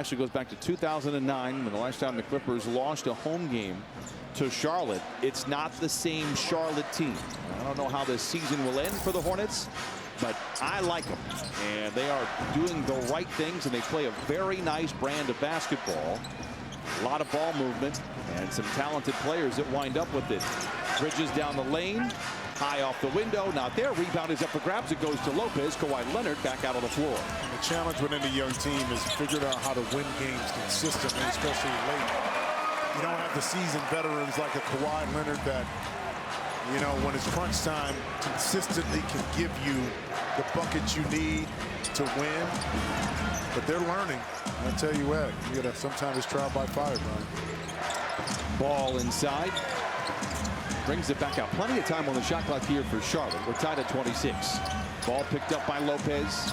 Actually goes back to 2009 when the last time the Clippers lost a home game to Charlotte. It's not the same Charlotte team. I don't know how this season will end for the Hornets, but I like them. And they are doing the right things, and they play a very nice brand of basketball. A lot of ball movement and some talented players that wind up with it. Bridges down the lane. High off the window, not there. Rebound is up for grabs. It goes to Lopez. Kawhi Leonard back out on the floor. The challenge within a young team is figuring out how to win games consistently, especially late. You don't have the seasoned veterans like a Kawhi Leonard that, you know, when it's crunch time, consistently can give you the buckets you need to win. But they're learning. I tell you what, you gotta sometimes it's trial by fire, Brian. Ball inside. Brings it back out. Plenty of time on the shot clock here for Charlotte. We're tied at 26. Ball picked up by Lopez.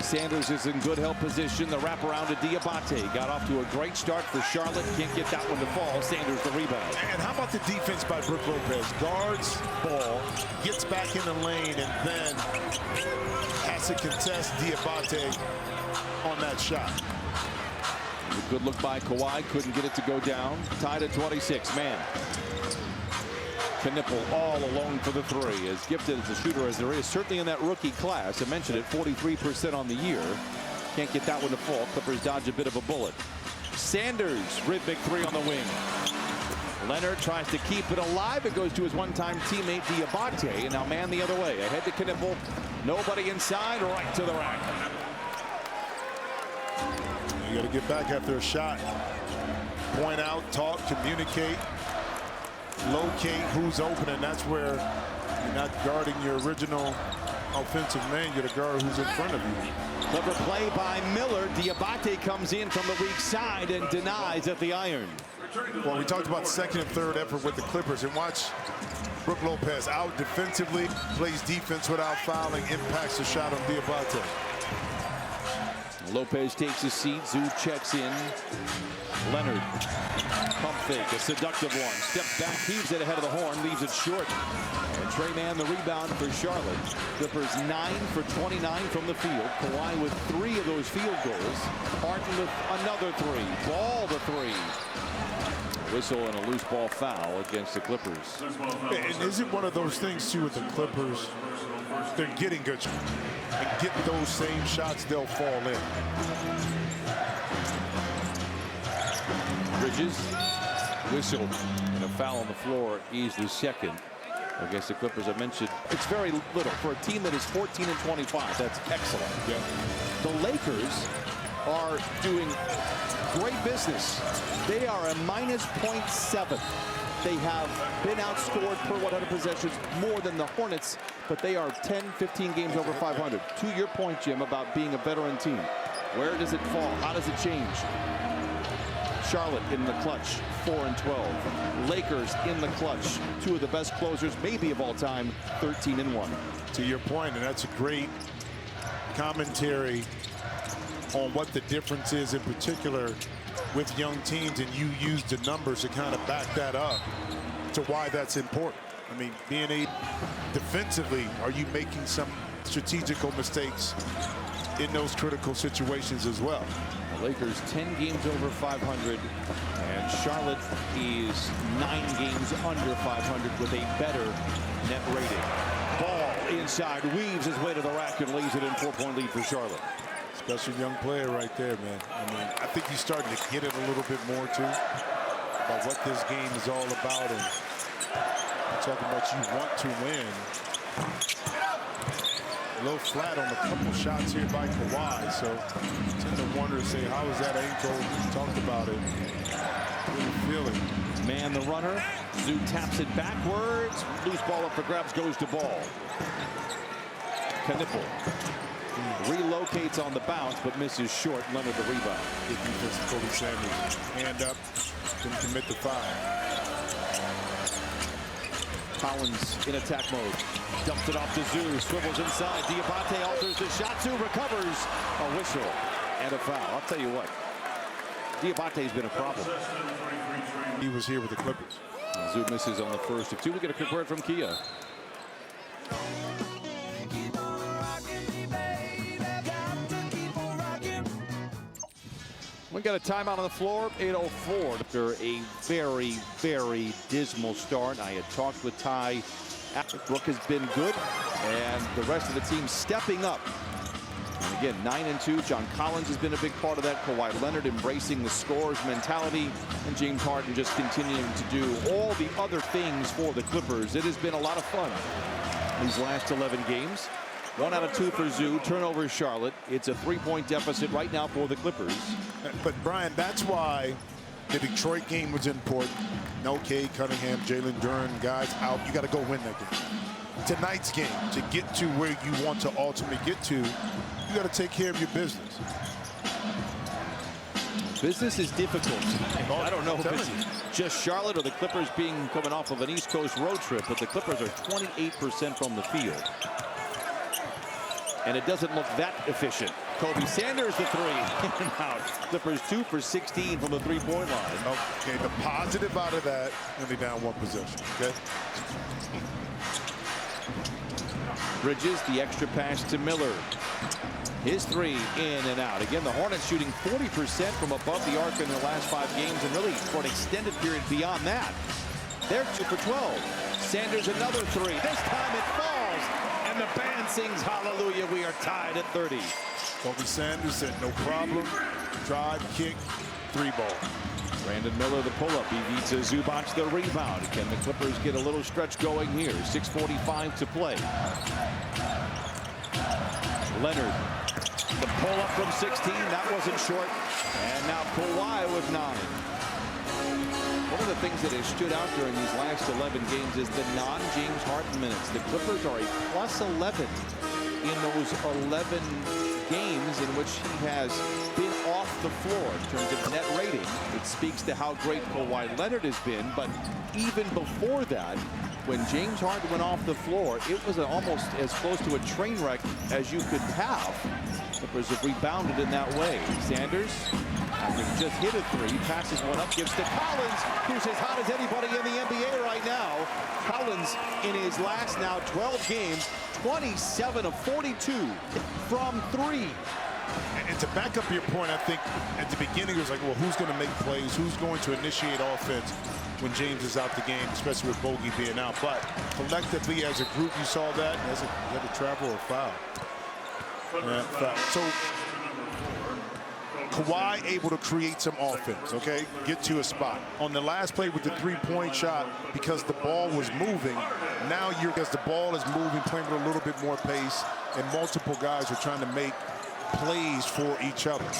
Sanders is in good help position. The wraparound to Diabate. Got off to a great start for Charlotte. Can't get that one to fall. Sanders the rebound. And how about the defense by Brook Lopez? Guards ball, gets back in the lane, and then has to contest Diabate on that shot. A good look by Kawhi. Couldn't get it to go down. Tied at 26. Man. Knipple all alone for the three. As gifted as a shooter as there is, certainly in that rookie class. I mentioned it, 43% on the year. Can't get that one to fall. Clippers dodge a bit of a bullet. Sanders, rhythmic three on the wing. Leonard tries to keep it alive. It goes to his one-time teammate Diabate, and now man the other way. Ahead to Knipple. Nobody inside, right to the rack. You got to get back after a shot. Point out, talk, communicate. Locate who's open, and that's where you're not guarding your original offensive man. You're the guard who's in front of you. Clever play by Miller. Diabate comes in from the weak side and denies at the iron. Well, we talked about second and third effort with the Clippers, and watch Brook Lopez out defensively, plays defense without fouling, impacts the shot on Diabate. Lopez takes his seat. Zoo checks in. Leonard, pump fake, a seductive one. Steps back, heaves it ahead of the horn, leaves it short. And Trey Mann the rebound for Charlotte. Clippers 9 for 29 from the field. Kawhi with 3 of those field goals. Harden with another 3. Ball the 3. Whistle and a loose ball foul against the Clippers. And is it one of those things too with the Clippers? They're getting good shots. And get those same shots, they'll fall in. Bridges, whistle, and a foul on the floor. He's the second against the Clippers. I mentioned it's very little for a team that is 14 and 25. That's excellent. Yeah. The Lakers are doing great business. They are a minus 0.7. They have been outscored per 100 possessions more than the Hornets, but they are 10, 15 games over 500. To your point, Jim, about being a veteran team. Where does it fall? How does it change? Charlotte in the clutch, 4 and 12. Lakers in the clutch, 2 of the best closers, maybe of all time, 13 and 1. To your point, and that's a great commentary on what the difference is in particular with young teams, and you use the numbers to kind of back that up to why that's important. I mean, being a defensively, are you making some strategical mistakes in those critical situations as well? Lakers 10 games over 500, and Charlotte is 9 games under 500 with a better net rating. Ball inside, weaves his way to the rack and lays it in. 4-point lead for Charlotte. Special young player right there, man. I mean, I think he's starting to get it a little bit more too about what this game is all about, and talking about you want to win. A little flat on a couple shots here by Kawhi, so I tend to wonder, say, how is that ankle? We talked about it. Really feel it. Man the runner. Zoo taps it backwards. Loose ball up for grabs, goes to Ball. Knipple relocates on the bounce, but misses short. Leonard the rebound. Good defense of Kobe Sanders. Hand up, didn't commit the foul. Collins in attack mode. Dumps it off to Zoo. Swivels inside. Diabate alters the shot. Zoo recovers. A whistle and a foul. I'll tell you what. Diabate's been a problem. He was here with the Clippers. Zoo misses on the first of 2. We get a quick word from Kia. We got a timeout on the floor, 8:04. After a very, very dismal start. I had talked with Ty. Brooke has been good, and the rest of the team stepping up. And again, 9-2. John Collins has been a big part of that. Kawhi Leonard embracing the scorer's mentality, and James Harden just continuing to do all the other things for the Clippers. It has been a lot of fun these last 11 games. 1 out of 2 for Zoo. Turnover Charlotte. It's a 3-point deficit right now for the Clippers. But Brian, that's why the Detroit game was important. No Cade Cunningham, Jalen Duren, guys out. You got to go win that game. Tonight's game, to get to where you want to ultimately get to, you got to take care of your business. Business is difficult. I don't know if it's just Charlotte or the Clippers coming off of an East Coast road trip, but the Clippers are 28% from the field. And it doesn't look that efficient. Kobe Sanders, the 3, in and out. Clippers 2 for 16 from the 3-point line. Okay, the positive out of that, only down 1 possession, okay? Bridges, the extra pass to Miller. His 3 in and out. Again, the Hornets shooting 40% from above the arc in their last 5 games, and really for an extended period beyond that. They're 2 for 12. Sanders another 3. This time it falls, and the band sings hallelujah. We are tied at 30. Kobe Sanders said no problem. Drive, kick, 3-ball. Brandon Miller, the pull-up. He beats Zubac the rebound. Can the Clippers get a little stretch going here? 6:45 to play. Leonard, the pull-up from 16. That wasn't short. And now Kawhi with 9. One of the things that has stood out during these last 11 games is the non-James Harden minutes. The Clippers are a +11 in those 11 games in which he has been off the floor in terms of net rating. It speaks to how great Kawhi Leonard has been, but even before that, when James Harden went off the floor, it was almost as close to a train wreck as you could have. Clippers have rebounded in that way. Sanders, after he just hit a 3, passes one up, gives to Collins, who's as hot as anybody in the NBA right now. Collins, in his last now 12 games, 27 of 42 from 3. And to back up your point, I think at the beginning it was like, well, who's going to make plays? Who's going to initiate offense when James is out the game, especially with Bogey being out? But collectively, as a group, you saw that. Is that a travel or foul? Yeah, foul. So Kawhi able to create some offense, okay? Get to a spot. On the last play with the 3-point shot, because the ball was moving, now as the ball is moving, playing with a little bit more pace, and multiple guys are trying to make plays for each other.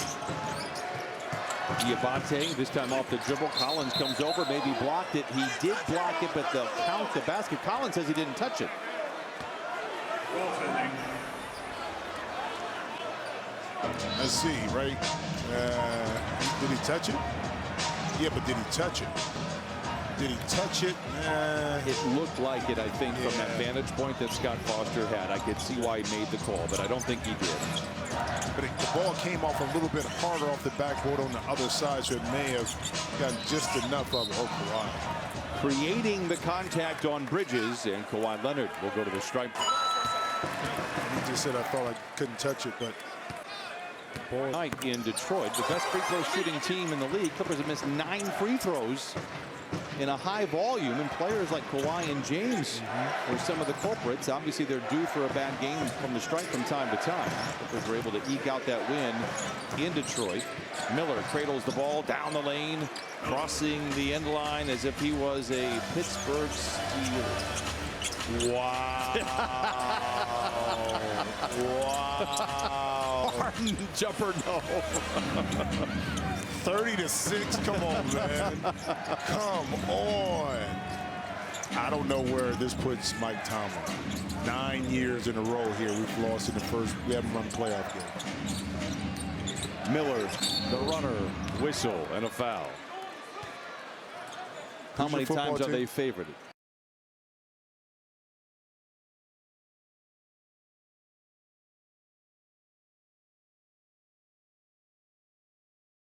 Diabate, this time off the dribble. Collins comes over, maybe blocked it. He did block it, but they'll count the basket. Collins says he didn't touch it. Let's see, right? Did he touch it? Yeah, but did he touch it? Did he touch it? It looked like it, I think, from that vantage point that Scott Foster had. I could see why he made the call, but I don't think he did. But the ball came off a little bit harder off the backboard on the other side, so it may have gotten just enough of it. Oh, Kawhi. Creating the contact on Bridges, and Kawhi Leonard will go to the stripe. He just said, I thought I couldn't touch it, but... Tonight in Detroit, the best free throw shooting team in the league. Clippers have missed 9 free throws in a high volume, and players like Kawhi and James are some of the culprits. Obviously, they're due for a bad game from the stripe from time to time. Clippers were able to eke out that win in Detroit. Miller cradles the ball down the lane, crossing the end line as if he was a Pittsburgh Steeler. Wow. Wow. Harden jumper, no. 30-6, come on, man. Come on. I don't know where this puts Mike Tomlin. 9 years in a row here, we've lost in the first, we haven't run a playoff game. Miller, the runner, whistle, and a foul. How many times are they favored?